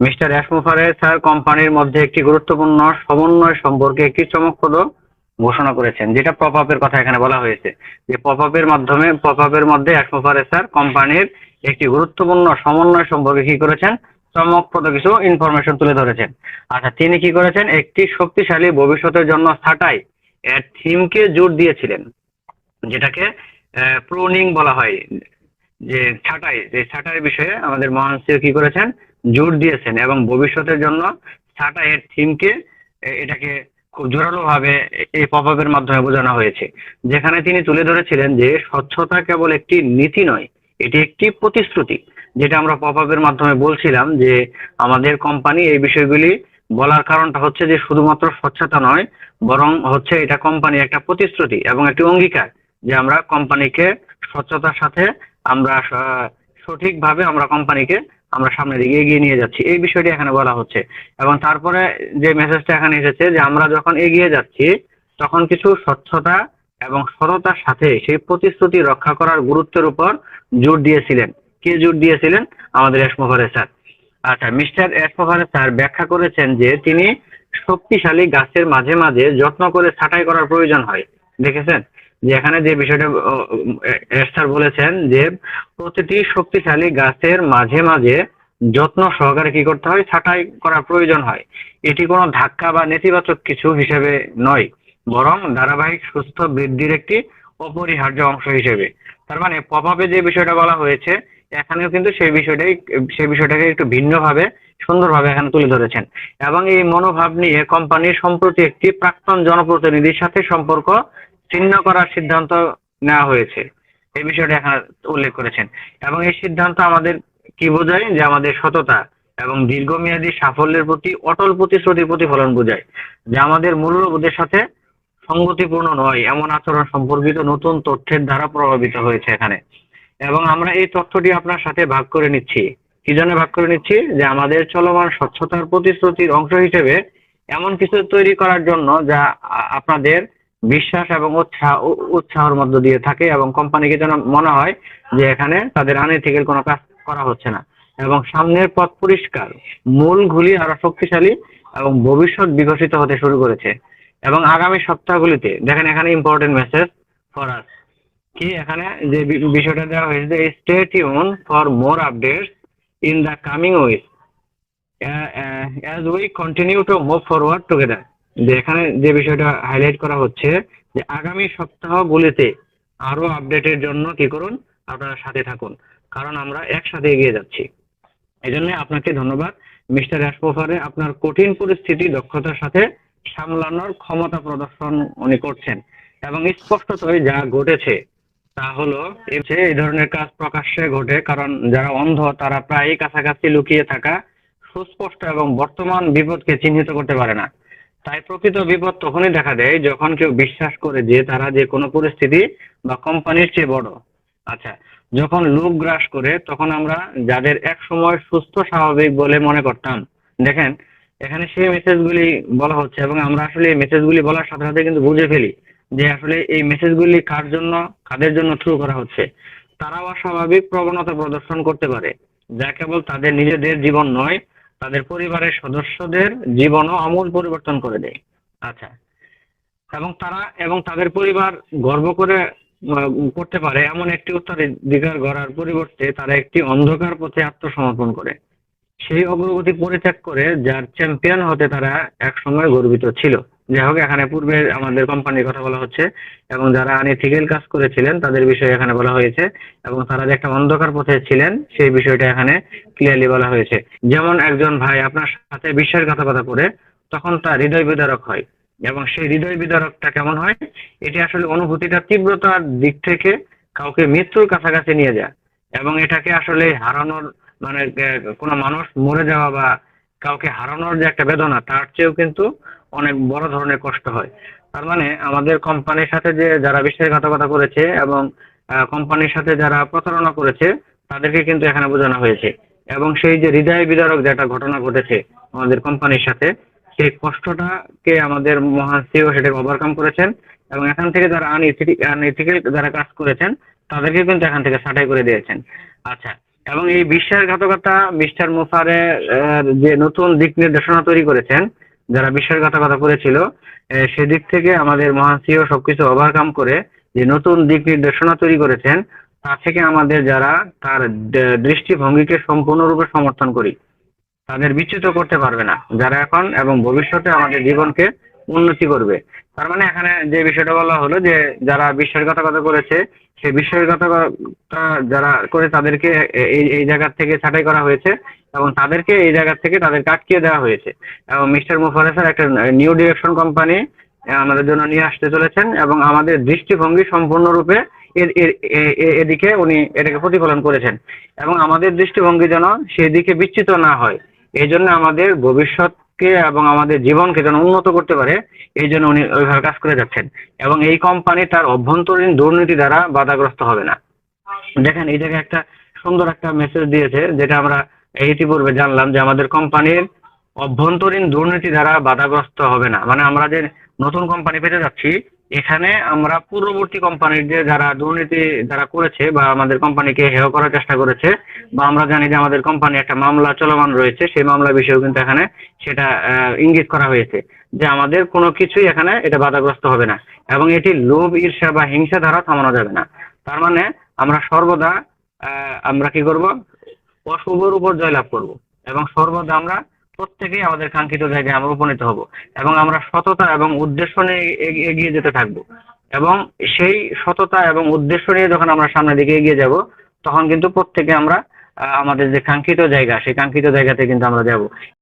Mister অ্যাশমোফারে sir কোম্পানির মধ্যে একটি গুরুত্বপূর্ণ সমন্বয় সম্পর্কে একটি চমকপ্রদ ঘোষণা করেছেন, যেটা পপ আপের কথা এখানে বলা হয়েছে। যে পপ আপের মধ্যে অ্যাশমোফারে স্যার কোম্পানির একটি গুরুত্বপূর্ণ সমন্বয় সম্পর্কে কি করেছেন, চমকপ্রদ কিছু ইনফরমেশন তুলে ধরেছেন। আচ্ছা, তিনি কি করেছেন, একটি শক্তিশালী ভবিষ্যতের জন্য ছাঁটাই এর থিমকে জোর দিয়েছিলেন, যেটাকে প্রুনিং বলা হয়। যে ছাঁটাই বিষয়ে আমাদের মহান সিও কি করেছেন, জোর দিয়েছেন, এবং ভবিষ্যতের জন্য ছাঁটাইয়ের থিমকে এটাকে খুব জোরালো ভাবে এই পপ আপের মাধ্যমে বোঝানো হয়েছে। যেখানে তিনি তুলে ধরেছিলেন যে স্বচ্ছতা কেবল একটি নীতি নয়, এটি একটি প্রতিশ্রুতি। যেটা আমরা পপ আপের মাধ্যমে বলছিলাম যে আমাদের কোম্পানি এই বিষয়গুলি বলার কারণটা হচ্ছে যে শুধুমাত্র স্বচ্ছতা নয়, বরং হচ্ছে এটা কোম্পানি একটা প্রতিশ্রুতি এবং একটি অঙ্গীকার যে আমরা কোম্পানিকে স্বচ্ছতার সাথে আমরা সঠিকভাবে আমরা কোম্পানিকে আমরা সামনের দিকে এগিয়ে নিয়ে যাচ্ছি, এই বিষয়টি এখানে বলা হচ্ছে। এবং তারপরে যে মেসেজটা এখানে এসেছে যে আমরা যখন এগিয়ে যাচ্ছি তখন কিছু স্বচ্ছতা এবং সততার সাথে সেই প্রতিশ্রুতি রক্ষা করার গুরুত্বের উপর জোর দিয়েছিলেন। কে জোর দিয়েছিলেন? আমাদের অ্যাশমোফারে স্যার। আচ্ছা, মিস্টার অ্যাশমোফারে স্যার ব্যাখ্যা করেছেন যে তিনি শক্তিশালী গাছের মাঝে মাঝে যত্ন করে ছাঁটাই করার প্রয়োজন হয়। দেখেছেন যে এখানে যে বিষয়টা স্যার বলেছেন যে প্রতিটি শক্তিশালী গাছের মাঝে মাঝে যত্ন সহকারে কি করতে হয়, ছাঁটাই করার প্রয়োজন হয়। এটি কোনো ধাক্কা বা নেতিবাচক কিছু হিসেবে নয়, বরং ধারাবাহিক সুস্থ বৃদ্ধির একটি অপরিহার্য অংশ হিসেবে। তার মানে পপ আপে যে বিষয়টা বলা হয়েছে এখানেও কিন্তু সেই বিষয়টাকে একটু ভিন্নভাবে সুন্দরভাবে এখানে তুলে ধরেছেন। এবং এই মনোভাব নিয়ে কোম্পানির সম্প্রতি একটি প্রাক্তন জনপ্রতিনিধির সাথে সম্পর্ক ছিন্ন করার সিদ্ধান্ত নেওয়া হয়েছে, এই বিষয়টা এখানে উল্লেখ করেছেন। এবং এই সিদ্ধান্ত আমাদের কি বোঝায়, যে আমাদের সততা এবং দীর্ঘমেয়াদী সাফল্যের প্রতি অটল প্রতিশ্রুতির প্রতিফলন বোঝায়, যে আমাদের মূল্যবোধের সাথে সঙ্গতিপূর্ণ নয় এমন আচরণ সম্পর্কিত নতুন তথ্যের দ্বারা প্রভাবিত হয়েছে এখানে। এবং আমরা এই তথ্যটি আপনার সাথে ভাগ করে নিচ্ছি। কি জন্য ভাগ করে নিচ্ছি? যে আমাদের চলমান স্বচ্ছতার প্রতিশ্রুতির অংশ হিসেবে এমন কিছু তৈরি করার জন্য যা আপনাদের বিশ্বাস এবং উৎসাহের মধ্য দিয়ে থাকে, এবং কোম্পানিকে যেন মনে হয় যে এখানে তাদের আনএথিক্যাল কোনো কাজ করা হচ্ছে না, এবং সামনের পথ পরিষ্কার, মূলগুলি আরো শক্তিশালী এবং ভবিষ্যৎ বিকশিত হতে শুরু করেছে। এবং আগামী সপ্তাহগুলিতে দেখেন এখানে ইম্পর্টেন্ট মেসেজ ফর আস, কি এখানে যে বিষয়টা দেওয়া হয়েছে, stay tune for more updates in the coming week as we continue to move forward together. যে এখানে যে বিষয়টা হাইলাইট করা হচ্ছে যে আগামী সপ্তাহগুলিতে আরো আপডেটের জন্য কি করুন, আপনারা সাথে থাকুন, কারণ আমরা একসাথে এগিয়ে যাচ্ছি। এই জন্য আপনাকে ধন্যবাদ মিস্টার অ্যাশমোফারে, আপনার কঠিন পরিস্থিতি দক্ষতার সাথে সামলানোর ক্ষমতা প্রদর্শন উনি করছেন। এবং স্পষ্টতই যা ঘটেছে তা হলো এই ধরনের কাজ প্রকাশ্যে ঘটে কারণ যারা অন্ধ তারা প্রায়ই কাছাকাছি লুকিয়ে থাকা সুস্পষ্ট এবং বর্তমান বিপদকে চিহ্নিত করতে পারে না। তাই প্রকৃত বিপদ তখনই দেখা দেয় যখন কেউ বিশ্বাস করে যে তারা যে কোনো পরিস্থিতি বা কোম্পানির চেয়ে বড়। আচ্ছা, যখন লোভ গ্রাস করে তখন আমরা যাদের এক সময় সুস্থ স্বাভাবিক বলে মনে করতাম, দেখেন এখানে সেই মেসেজগুলি বলা হচ্ছে, এবং আমরা আসলে এই মেসেজগুলি বলার সাথে সাথে কিন্তু বুঝে ফেলি যে আসলে এই মেসেজগুলি কাদের জন্য থ্রু করা হচ্ছে। তারাও অস্বাভাবিক প্রবণতা প্রদর্শন করতে পারে, যা কেবল তাদের নিজেদের জীবন নয়, তাদের পরিবারের সদস্যদের জীবনও আমূল পরিবর্তন করে দেয়। আচ্ছা, এবং তাদের পরিবার গর্ব করতে পারে এমন একটি উত্তরাধিকার গড়ার পরিবর্তে তারা একটি অন্ধকার পথে আত্মসমর্পণ করে, সেই অগ্রগতি পরিত্যাগ করে যার চ্যাম্পিয়ন হতে তারা এক সময় গর্বিত ছিল। যাই হোক, এখানে পূর্বে আমাদের কোম্পানির কথা বলা হচ্ছে, এবং যারা আনএথিক্যাল কাজ করেছিলেন তাদের বিষয়ে এখানে বলা হয়েছে, এবং তারা যে একটা অন্ধকার পথে ছিলেন সেই বিষয়টা এখানে ক্লিয়ারলি বলা হয়েছে। যেমন একজন ভাই আপনার সাথে বিশ্বাসঘাতকতা করে তখন তার হৃদয় বিদারক হয়, এবং সেই হৃদয় বিদারকটা কেমন হয়, এটি আসলে অনুভূতিটা তীব্রতার দিক থেকে কাউকে মৃত্যুর কাছাকাছি নিয়ে যায়, এবং এটাকে আসলে হারানোর মানে কোনো মানুষ মরে যাওয়া বা কাউকে হারানোর যে একটা বেদনা তার চেয়েও কিন্তু অনেক বড় ধরনের কষ্ট হয়। তার মানে আমাদের কোম্পানির সাথে যে যারা বিশ্বাসঘাতকতা করেছে এবং কোম্পানির সাথে যারা প্রতারণা করেছে তাদেরকে কিন্তু এখানে বোঝানো হয়েছে, এবং সেই যে হৃদয় বিদারক যে একটা ঘটনা ঘটেছে আমাদের কোম্পানির সাথে, সেই কষ্টটাকে আমাদের মহান সিও সেটাকে ওভারকাম করেছেন, এবং এখান থেকে যারা আনইথিক্যাল যারা কাজ করেছেন তাদেরকে কিন্তু এখান থেকে ছাঁটাই করে দিয়েছেন। আচ্ছা, এবং এই বিশ্বাসঘাতকতা মিস্টার মুসারে যে নতুন দিক নির্দেশনা তৈরি করেছেন, যারা বিশ্বাসঘাতকতা করেছিল, সেদিক থেকে আমাদের মহান সিও সবকিছু ওভারকাম করে যে নতুন দিক নির্দেশনা তৈরি করেছেন, তা থেকে আমাদের যারা তার দৃষ্টিভঙ্গিকে সম্পূর্ণরূপে সমর্থন করি, তাদের বিচ্যুত করতে পারবে না, যারা এখন এবং ভবিষ্যতে আমাদের জীবনকে উন্নতি করবে। তার মানে এখানে যে বিষয়টা বলা হলো যে যারা বিশ্বাসঘাতকতা করেছে, সেই বিশ্বাসঘাতকতা যারা করে তাদেরকে এই এই জায়গা থেকে ছাঁটাই করা হয়েছে এবং তাদেরকে এই জায়গা থেকে তাদেরকে আটকিয়ে দেওয়া হয়েছে। এবং মিস্টার মুফারেসার একটা নিউ ডিরেকশন কোম্পানি আমাদের জন্য নিয়ে আসতে চলেছেন এবং আমাদের দৃষ্টিভঙ্গি সম্পূর্ণরূপে এদিকে উনি এটাকে প্রতিফলন করেছেন এবং আমাদের দৃষ্টিভঙ্গি যেন সেদিকে বিচ্যুত না হয়, এই জন্য আমাদের ভবিষ্যৎকে এবং আমাদের জীবনকে যেন উন্নত করতে পারে, এই জন্য উনি ওইভাবে কাজ করে যাচ্ছেন। এবং এই কোম্পানি তার অভ্যন্তরীণ দুর্নীতি দ্বারা বাধাগ্রস্ত হবে না। দেখেন এই জায়গায় একটা সুন্দর একটা মেসেজ দিয়েছে, যেটা আমরা ইতিপূর্বে জানলাম যে আমাদের কোম্পানির অভ্যন্তরীণ দুর্নীতি দ্বারা বাধাগ্রস্ত হবে না। মানে আমরা যে নতুন কোম্পানি পেতে যাচ্ছি, এখানে আমরা পূর্ববর্তী কোম্পানির যে যারা দুর্নীতি যারা করেছে বা আমাদের কোম্পানিকে হেয় করার চেষ্টা করেছে, বা আমরা জানি যে আমাদের কোম্পানি একটা মামলা চলমান রয়েছে, সেই মামলা বিষয়েও কিন্তু এখানে সেটা ইঙ্গিত করা হয়েছে যে আমাদের কোনো কিছুই এখানে এটা বাধাগ্রস্ত হবে না এবং এটি লোভ, ঈর্ষা বা হিংসা দ্বারা থামানো যাবে না। তার মানে আমরা সর্বদা আমরা কি করব, অশুভর উপর জয়লাভ করব এবং সর্বদা আমরা প্রত্যেকেই আমাদের কাঙ্ক্ষিত জায়গায় আমরা উপনীত হব এবং আমরা সততা এবং উদ্দেশ্য নিয়ে এগিয়ে যেতে থাকব। এবং সেই সততা এবং উদ্দেশ্য নিয়ে যখন আমরা সামনের দিকে এগিয়ে যাব, তখন কিন্তু প্রত্যেকে আমরা আমাদের যে কাঙ্ক্ষিত জায়গা, সেই কাঙ্ক্ষিত জায়গাতে কিন্তু আমরা যাব।